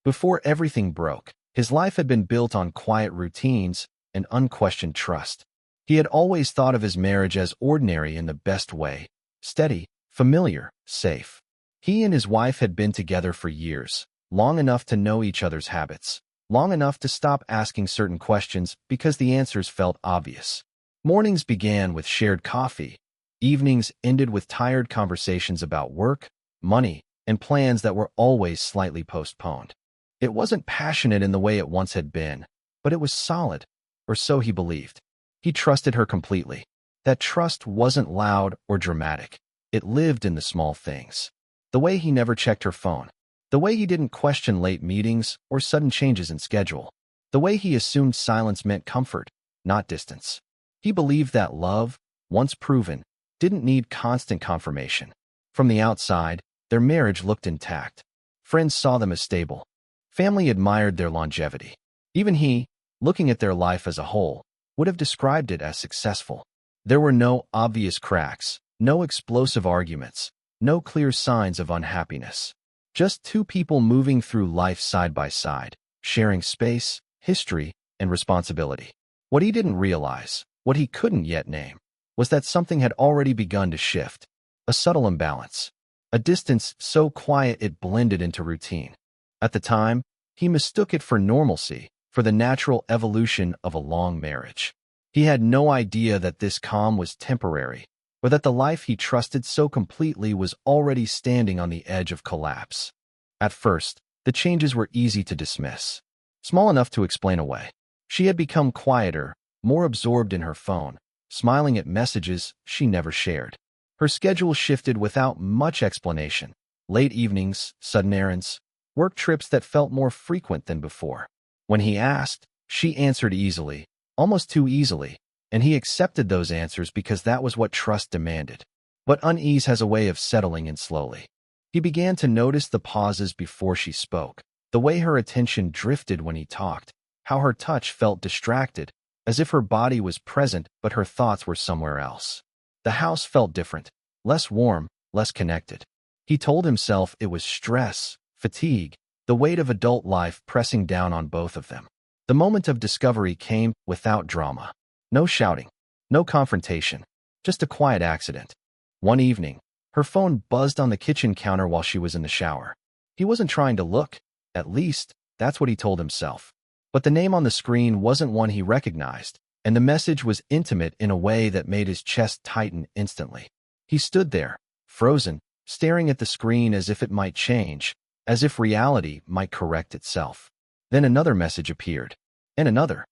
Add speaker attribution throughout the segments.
Speaker 1: Before everything broke, his life had been built on quiet routines and unquestioned trust. He had always thought of his marriage as ordinary in the best way, steady, familiar, safe. He and his wife had been together for years, long enough to know each other's habits, long enough to stop asking certain questions because the answers felt obvious. Mornings began with shared coffee. Evenings ended with tired conversations about work, money, and plans that were always slightly postponed. It wasn't passionate in the way it once had been, but it was solid, or so he believed. He trusted her completely. That trust wasn't loud or dramatic. It lived in the small things. The way he never checked her phone. The way he didn't question late meetings or sudden changes in schedule. The way he assumed silence meant comfort, not distance. He believed that love, once proven, didn't need constant confirmation. From the outside, their marriage looked intact. Friends saw them as stable. Family admired their longevity. Even he, looking at their life as a whole, would have described it as successful. There were no obvious cracks, no explosive arguments, no clear signs of unhappiness. Just two people moving through life side by side, sharing space, history, and responsibility. What he didn't realize, what he couldn't yet name, was that something had already begun to shift. A subtle imbalance. A distance so quiet it blended into routine. At the time, he mistook it for normalcy, for the natural evolution of a long marriage. He had no idea that this calm was temporary, or that the life he trusted so completely was already standing on the edge of collapse. At first, the changes were easy to dismiss, small enough to explain away. She had become quieter, more absorbed in her phone, smiling at messages she never shared. Her schedule shifted without much explanation. Late evenings, sudden errands, work trips that felt more frequent than before. When he asked, she answered easily, almost too easily, and he accepted those answers because that was what trust demanded. But unease has a way of settling in slowly. He began to notice the pauses before she spoke, the way her attention drifted when he talked, how her touch felt distracted, as if her body was present but her thoughts were somewhere else. The house felt different, less warm, less connected. He told himself it was stress, fatigue, the weight of adult life pressing down on both of them. The moment of discovery came without drama. No shouting, no confrontation, just a quiet accident. One evening, her phone buzzed on the kitchen counter while she was in the shower. He wasn't trying to look, at least, that's what he told himself. But the name on the screen wasn't one he recognized, and the message was intimate in a way that made his chest tighten instantly. He stood there, frozen, staring at the screen as if it might change, as if reality might correct itself. Then another message appeared, and another.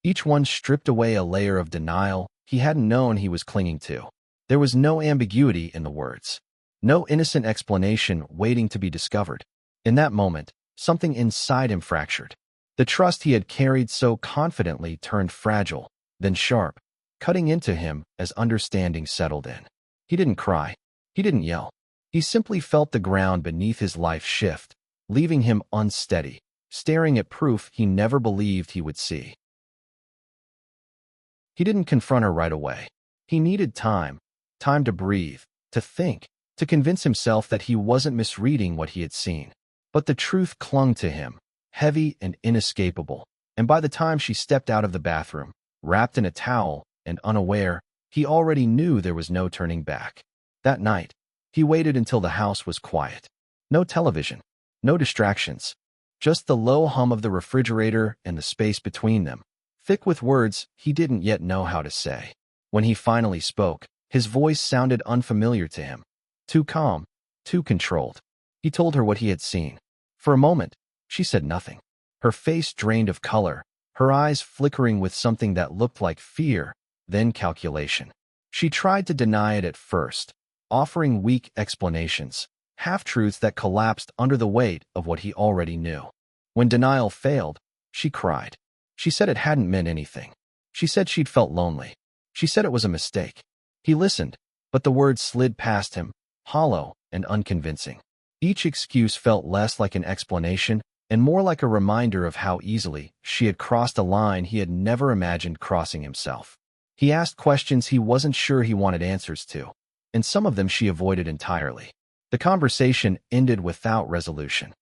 Speaker 1: Each one stripped away a layer of denial he hadn't known he was clinging to. There was no ambiguity in the words, no innocent explanation waiting to be discovered. In that moment, something inside him fractured. The trust he had carried so confidently turned fragile, then sharp, cutting into him as understanding settled in. He didn't cry. He didn't yell. He simply felt the ground beneath his life shift, leaving him unsteady, staring at proof he never believed he would see. He didn't confront her right away. He needed time to breathe, to think, to convince himself that he wasn't misreading what he had seen. But the truth clung to him, heavy and inescapable, and by the time she stepped out of the bathroom, wrapped in a towel and unaware, he already knew there was no turning back. That night, he waited until the house was quiet. No television, no distractions, just the low hum of the refrigerator and the space between them, thick with words he didn't yet know how to say. When he finally spoke, his voice sounded unfamiliar to him. Too calm, too controlled. He told her what he had seen. For a moment, she said nothing. Her face drained of color, her eyes flickering with something that looked like fear, then calculation. She tried to deny it at first, offering weak explanations, half-truths that collapsed under the weight of what he already knew. When denial failed, she cried. She said it hadn't meant anything. She said she'd felt lonely. She said it was a mistake. He listened, but the words slid past him, hollow and unconvincing. Each excuse felt less like an explanation and more like a reminder of how easily she had crossed a line he had never imagined crossing himself. He asked questions he wasn't sure he wanted answers to, and some of them she avoided entirely. The conversation ended without resolution.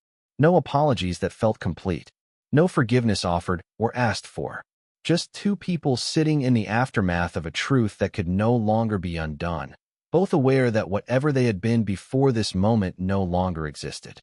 Speaker 1: No apologies that felt complete. No forgiveness offered or asked for. Just two people sitting in the aftermath of a truth that could no longer be undone, both aware that whatever they had been before this moment no longer existed.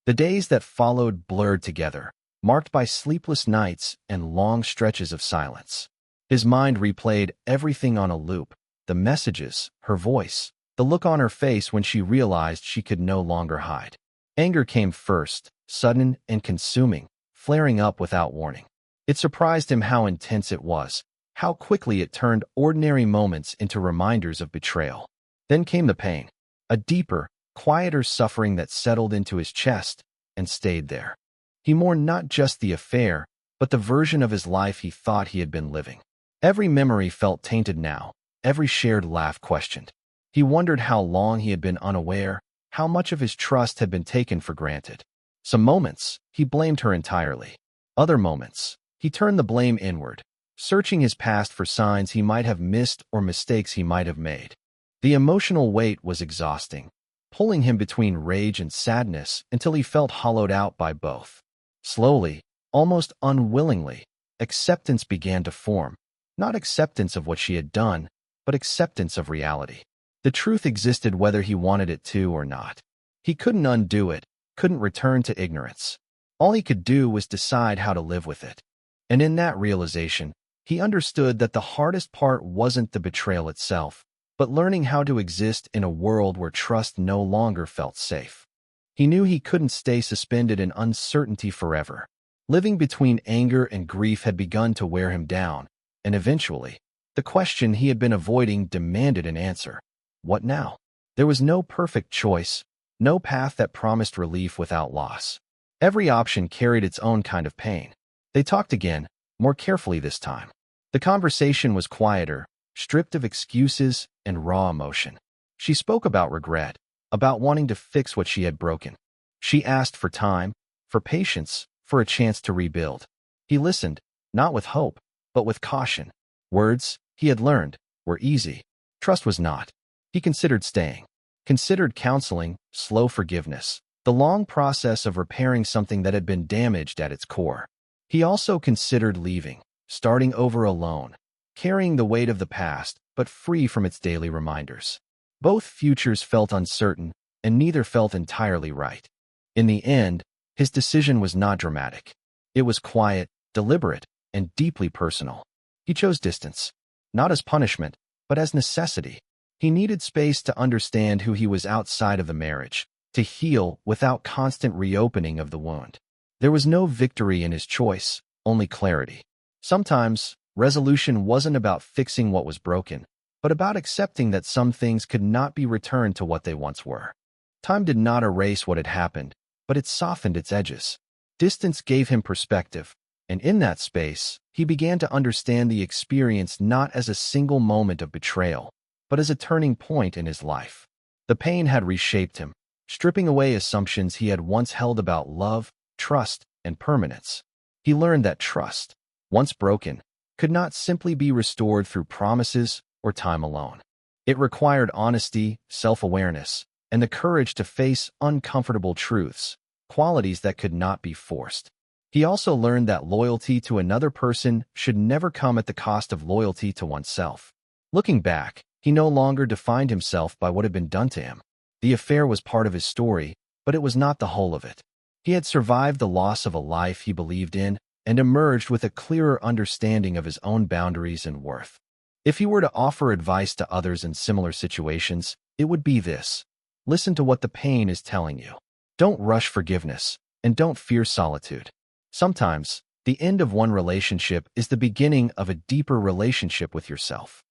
Speaker 1: The days that followed blurred together, marked by sleepless nights and long stretches of silence. His mind replayed everything on a loop: the messages, her voice, the look on her face when she realized she could no longer hide. Anger came first, sudden and consuming, flaring up without warning. It surprised him how intense it was, how quickly it turned ordinary moments into reminders of betrayal. Then came the pain, a deeper, quieter suffering that settled into his chest and stayed there. He mourned not just the affair, but the version of his life he thought he had been living. Every memory felt tainted now, every shared laugh questioned. He wondered how long he had been unaware, how much of his trust had been taken for granted. Some moments, he blamed her entirely. Other moments, he turned the blame inward, searching his past for signs he might have missed or mistakes he might have made. The emotional weight was exhausting, pulling him between rage and sadness until he felt hollowed out by both. Slowly, almost unwillingly, acceptance began to form. Not acceptance of what she had done, but acceptance of reality. The truth existed whether he wanted it to or not. He couldn't undo it, couldn't return to ignorance. All he could do was decide how to live with it. And in that realization, he understood that the hardest part wasn't the betrayal itself, but learning how to exist in a world where trust no longer felt safe. He knew he couldn't stay suspended in uncertainty forever. Living between anger and grief had begun to wear him down, and eventually, the question he had been avoiding demanded an answer. What now? There was no perfect choice, no path that promised relief without loss. Every option carried its own kind of pain. They talked again, more carefully this time. The conversation was quieter, stripped of excuses and raw emotion. She spoke about regret, about wanting to fix what she had broken. She asked for time, for patience, for a chance to rebuild. He listened, not with hope, but with caution. Words, he had learned, were easy. Trust was not. He considered staying, considered counseling, slow forgiveness, the long process of repairing something that had been damaged at its core. He also considered leaving, starting over alone, carrying the weight of the past, but free from its daily reminders. Both futures felt uncertain, and neither felt entirely right. In the end, his decision was not dramatic. It was quiet, deliberate, and deeply personal. He chose distance, not as punishment, but as necessity. He needed space to understand who he was outside of the marriage, to heal without constant reopening of the wound. There was no victory in his choice, only clarity. Sometimes, resolution wasn't about fixing what was broken, but about accepting that some things could not be returned to what they once were. Time did not erase what had happened, but it softened its edges. Distance gave him perspective, and in that space, he began to understand the experience not as a single moment of betrayal, but as a turning point in his life. The pain had reshaped him, stripping away assumptions he had once held about love, trust, and permanence. He learned that trust, once broken, could not simply be restored through promises or time alone. It required honesty, self-awareness, and the courage to face uncomfortable truths, qualities that could not be forced. He also learned that loyalty to another person should never come at the cost of loyalty to oneself. Looking back, he no longer defined himself by what had been done to him. The affair was part of his story, but it was not the whole of it. He had survived the loss of a life he believed in and emerged with a clearer understanding of his own boundaries and worth. If he were to offer advice to others in similar situations, it would be this: listen to what the pain is telling you. Don't rush forgiveness, and don't fear solitude. Sometimes, the end of one relationship is the beginning of a deeper relationship with yourself.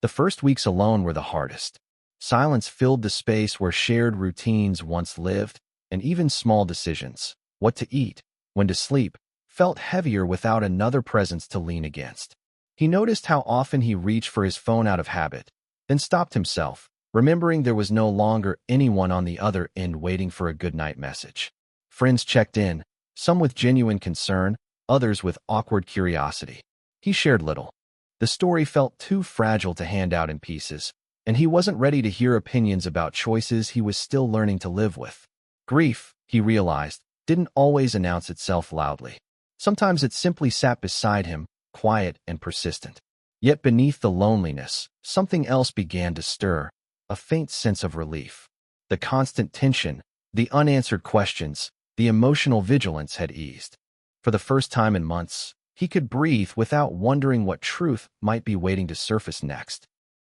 Speaker 1: The first weeks alone were the hardest. Silence filled the space where shared routines once lived, and even small decisions, what to eat, when to sleep, felt heavier without another presence to lean against. He noticed how often he reached for his phone out of habit, then stopped himself, remembering there was no longer anyone on the other end waiting for a goodnight message. Friends checked in, some with genuine concern, others with awkward curiosity. He shared little. The story felt too fragile to hand out in pieces, and he wasn't ready to hear opinions about choices he was still learning to live with. Grief, he realized, didn't always announce itself loudly. Sometimes it simply sat beside him, quiet and persistent. Yet beneath the loneliness, something else began to stir, a faint sense of relief. The constant tension, the unanswered questions, the emotional vigilance had eased. For the first time in months, he could breathe without wondering what truth might be waiting to surface next.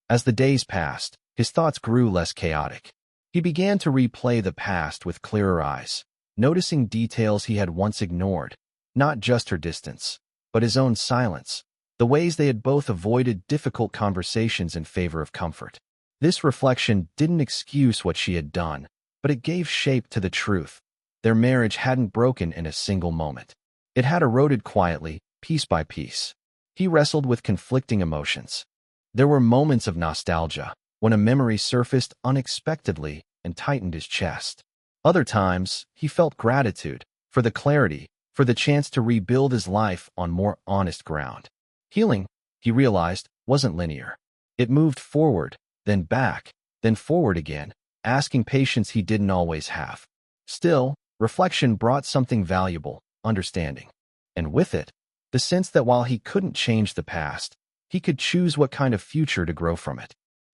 Speaker 1: As the days passed, his thoughts grew less chaotic. He began to replay the past with clearer eyes, noticing details he had once ignored, not just her distance, but his own silence, the ways they had both avoided difficult conversations in favor of comfort. This reflection didn't excuse what she had done, but it gave shape to the truth. Their marriage hadn't broken in a single moment. It had eroded quietly, piece by piece. He wrestled with conflicting emotions. There were moments of nostalgia, when a memory surfaced unexpectedly and tightened his chest. Other times, he felt gratitude for the clarity, for the chance to rebuild his life on more honest ground. Healing, he realized, wasn't linear. It moved forward, then back, then forward again, asking patience he didn't always have. Still, reflection brought something valuable, understanding. And with it, the sense that while he couldn't change the past, he could choose what kind of future to grow from it.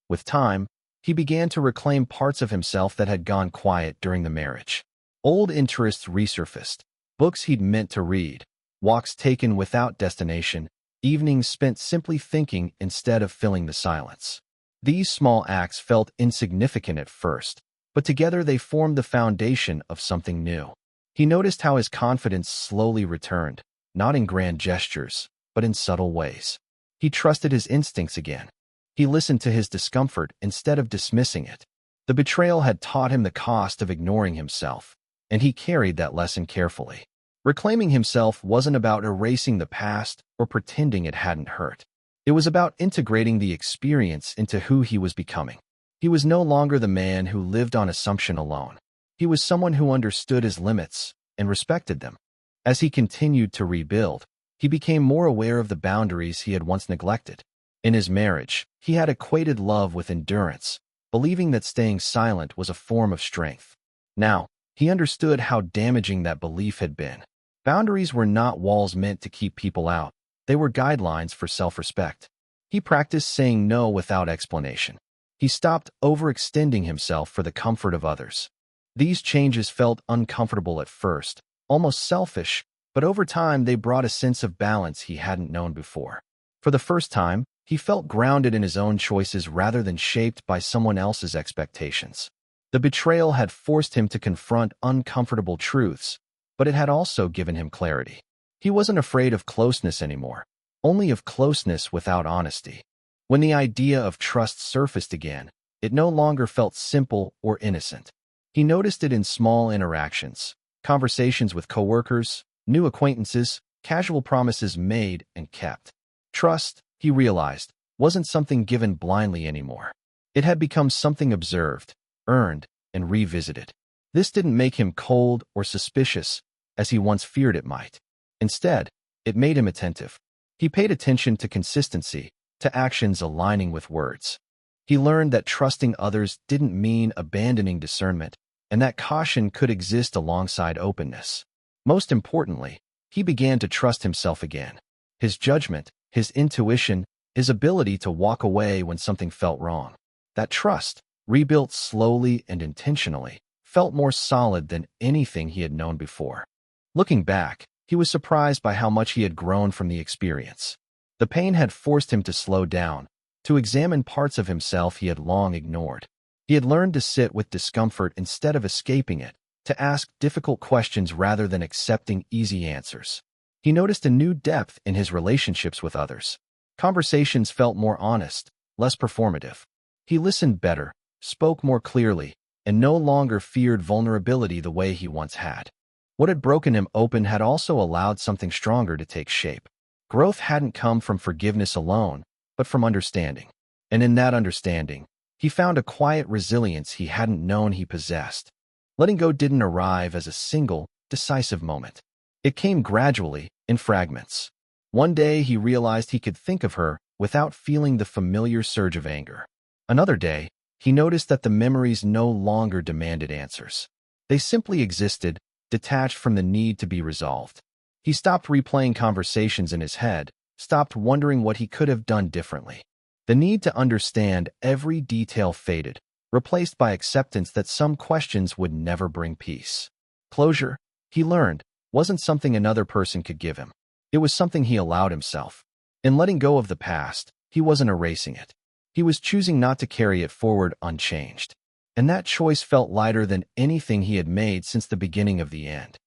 Speaker 1: With time, he began to reclaim parts of himself that had gone quiet during the marriage. Old interests resurfaced, books he'd meant to read, walks taken without destination, evenings spent simply thinking instead of filling the silence. These small acts felt insignificant at first, but together they formed the foundation of something new. He noticed how his confidence slowly returned, not in grand gestures, but in subtle ways. He trusted his instincts again. He listened to his discomfort instead of dismissing it. The betrayal had taught him the cost of ignoring himself, and he carried that lesson carefully. Reclaiming himself wasn't about erasing the past or pretending it hadn't hurt. It was about integrating the experience into who he was becoming. He was no longer the man who lived on assumption alone. He was someone who understood his limits and respected them. As he continued to rebuild, he became more aware of the boundaries he had once neglected. In his marriage, he had equated love with endurance, believing that staying silent was a form of strength. Now, he understood how damaging that belief had been. Boundaries were not walls meant to keep people out. They were guidelines for self-respect. He practiced saying no without explanation. He stopped overextending himself for the comfort of others. These changes felt uncomfortable at first, almost selfish, but over time they brought a sense of balance he hadn't known before. For the first time, he felt grounded in his own choices rather than shaped by someone else's expectations. The betrayal had forced him to confront uncomfortable truths, but it had also given him clarity. He wasn't afraid of closeness anymore, only of closeness without honesty. When the idea of trust surfaced again, it no longer felt simple or innocent. He noticed it in small interactions, conversations with coworkers, new acquaintances, casual promises made and kept. Trust, he realized, wasn't something given blindly anymore. It had become something observed, earned, and revisited. This didn't make him cold or suspicious, as he once feared it might. Instead, it made him attentive. He paid attention to consistency, to actions aligning with words. He learned that trusting others didn't mean abandoning discernment, and that caution could exist alongside openness. Most importantly, he began to trust himself again. His judgment, his intuition, his ability to walk away when something felt wrong. That trust, rebuilt slowly and intentionally, felt more solid than anything he had known before. Looking back, he was surprised by how much he had grown from the experience. The pain had forced him to slow down, to examine parts of himself he had long ignored. He had learned to sit with discomfort instead of escaping it, to ask difficult questions rather than accepting easy answers. He noticed a new depth in his relationships with others. Conversations felt more honest, less performative. He listened better, spoke more clearly, and no longer feared vulnerability the way he once had. What had broken him open had also allowed something stronger to take shape. Growth hadn't come from forgiveness alone, but from understanding. And in that understanding, he found a quiet resilience he hadn't known he possessed. Letting go didn't arrive as a single, decisive moment. It came gradually, in fragments. One day he realized he could think of her without feeling the familiar surge of anger. Another day, he noticed that the memories no longer demanded answers. They simply existed, detached from the need to be resolved. He stopped replaying conversations in his head, stopped wondering what he could have done differently. The need to understand every detail faded, replaced by acceptance that some questions would never bring peace. Closure, he learned, wasn't something another person could give him. It was something he allowed himself. In letting go of the past, he wasn't erasing it. He was choosing not to carry it forward unchanged. And that choice felt lighter than anything he had made since the beginning of the end.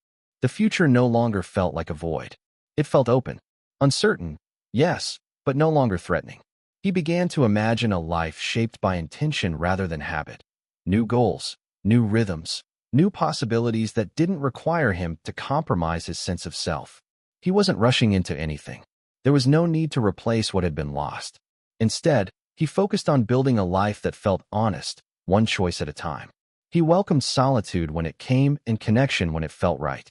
Speaker 1: The future no longer felt like a void. It felt open. Uncertain, yes, but no longer threatening. He began to imagine a life shaped by intention rather than habit. New goals, new rhythms, new possibilities that didn't require him to compromise his sense of self. He wasn't rushing into anything. There was no need to replace what had been lost. Instead, he focused on building a life that felt honest, one choice at a time. He welcomed solitude when it came and connection when it felt right.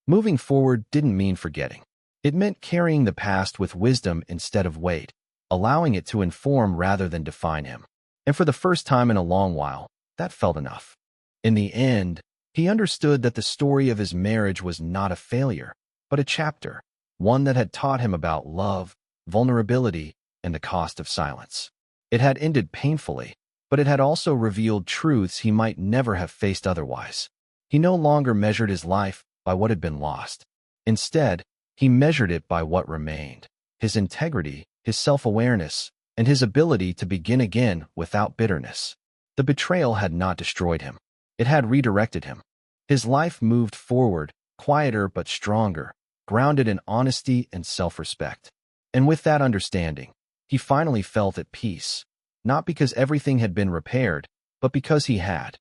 Speaker 1: Moving forward didn't mean forgetting. It meant carrying the past with wisdom instead of weight, allowing it to inform rather than define him. And for the first time in a long while, that felt enough. In the end, he understood that the story of his marriage was not a failure, but a chapter, one that had taught him about love, vulnerability, and the cost of silence. It had ended painfully, but it had also revealed truths he might never have faced otherwise. He no longer measured his life by what had been lost. Instead, he measured it by what remained: his integrity, his self-awareness, and his ability to begin again without bitterness. The betrayal had not destroyed him. It had redirected him. His life moved forward, quieter but stronger, grounded in honesty and self-respect. And with that understanding, he finally felt at peace, not because everything had been repaired, but because he had.